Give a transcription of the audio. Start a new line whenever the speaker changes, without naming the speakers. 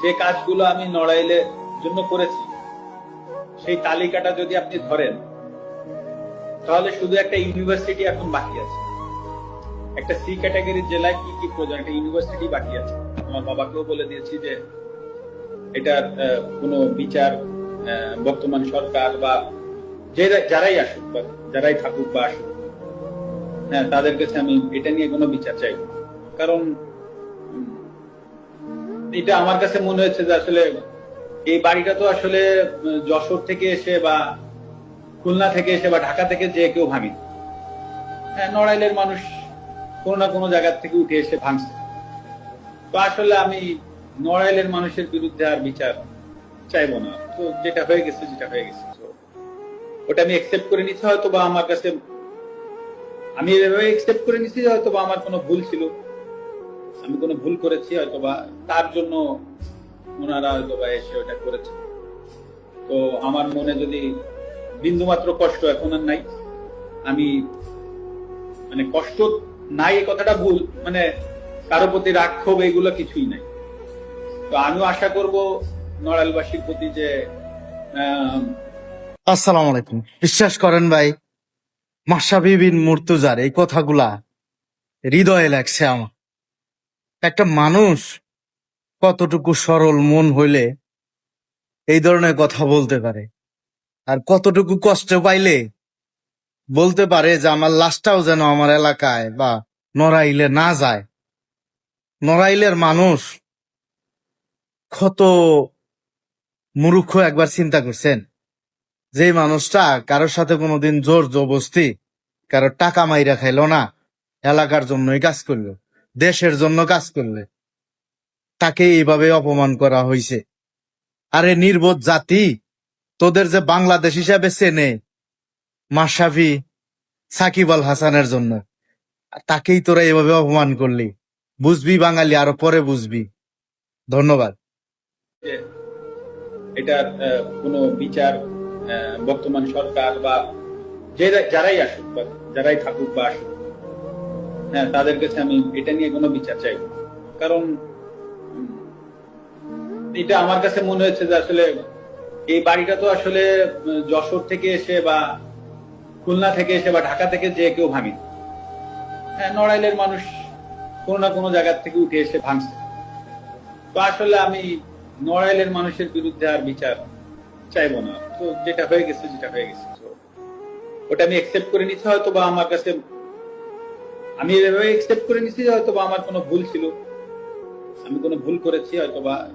যে কাজগুলো আমি নড়াইলের জন্য করেছি সেই তালিকাটা যদি আপনি ধরেন তাহলে শুধু একটা ইউনিভার্সিটি এখন বাকি আছে। একটা সি ক্যাটাগরির জেলায় কি কি প্রয়োজন, একটা ইউনিভার্সিটি বাকি আছে। আমার বাবাকেও বলে দিয়েছি যে এটার কোনো বিচার বর্তমান সরকার বা যারাই আসুক বা যারাই থাকুক বা আসুক, হ্যাঁ, তাদের কাছে আমি এটা নিয়ে কোনো বিচার চাইব। কারণ এটা আমার কাছে মনে হচ্ছে যে আসলে এই বাড়িটা তো আসলে যশোর থেকে এসে বা খুলনা থেকে এসে বা ঢাকা থেকে যে কেউ ভাঙে। হ্যাঁ, নড়াইলের মানুষ কোনো না কোনো জায়গা থেকে উঠে এসে ভাঙছে। তো আসলে আমি নড়াইলের মানুষের বিরুদ্ধে আর বিচার চাইবো না। তো যেটা হয়ে গেছে তো ওটা আমি একসেপ্ট করে নিচ্ছি। হয়তো বা আমার কাছে আমি এভাবে একসেপ্ট করে নিচ্ছি যে হয়তো বা আমার কোনো ভুল ছিল, আমি কোনো ভুল করেছি, হয়তো বা তার জন্য ওনারা হয়তো বা এসে ওটা করেছে। তো আমার মনে যদি বিন্দুমাত্র কষ্ট এখন আর নাই। আমি মানে কষ্ট নাই এই কথাটা ভুল, মানে কারো প্রতি রাগ ক্ষোভ এগুলো কিছুই নাই। তো আমিও আশা করব নড়াইলবাসীর প্রতি যে
আসসালামু আলাইকুম। বিশ্বাস করেন ভাই, মাশরাফি বিন মুর্তজার এই কথাগুলা হৃদয়ে লাগছে আমার। একটা মানুষ কতটুকু সরল মন হইলে এই ধরনের কথা বলতে পারে, আর কতটুকু কষ্ট পাইলে বলতে পারে যে আমার লাশটাও যেন আমার এলাকায় বা নড়াইলে না যায়। নড়াইলের মানুষ কত মূর্খ একবার চিন্তা করছেন? যে মানুষটা কারোর সাথে কোনোদিন জোর জবস্তি কারোর টাকা মাইরা খাইলো না, এলাকার জন্যই কাজ করলো, দেশের জন্য কাজ করলে, তাকে এইভাবে অপমান করা হয়েছে। আরে নির্বোধ জাতি, তোদের যে বাংলাদেশ হিসাবে চেনে মাশরাফি, সাকিব আল হাসানের জন্য, তাকেই তোরা এভাবে অপমান করলি। বুঝবি বাঙালি, আরো পরে বুঝবি। ধন্যবাদ।
এটার কোনো বিচার বর্তমান সরকার বা যারাই আসুক বা যারাই থাকুক বা আসুক, হ্যাঁ, তাদের কাছে আমি এটা নিয়ে কোনো বিচার চাইব। কারণ এটা আমার কাছে মনে হচ্ছে যে আসলে এই বাড়িটা তো আসলে যশোর থেকে এসে বা খুলনা থেকে এসে বা ঢাকা থেকে যে কেউ ভাঙে। হ্যাঁ, নড়াইলের মানুষ কোনো না কোনো জায়গা থেকে উঠে এসে ভাঙছে। তো আসলে আমি নড়াইলের মানুষের বিরুদ্ধে আর বিচার চাইবো না। তো যেটা হয়ে গেছে তো ওটা আমি একসেপ্ট করে নিচ্ছি। হয়তো বা আমার কাছে আমি এভাবে একসেপ্ট করে নিচ্ছি যে হয়তো বা আমার কোনো ভুল ছিল, আমি কোনো ভুল করেছি, হয়তো বা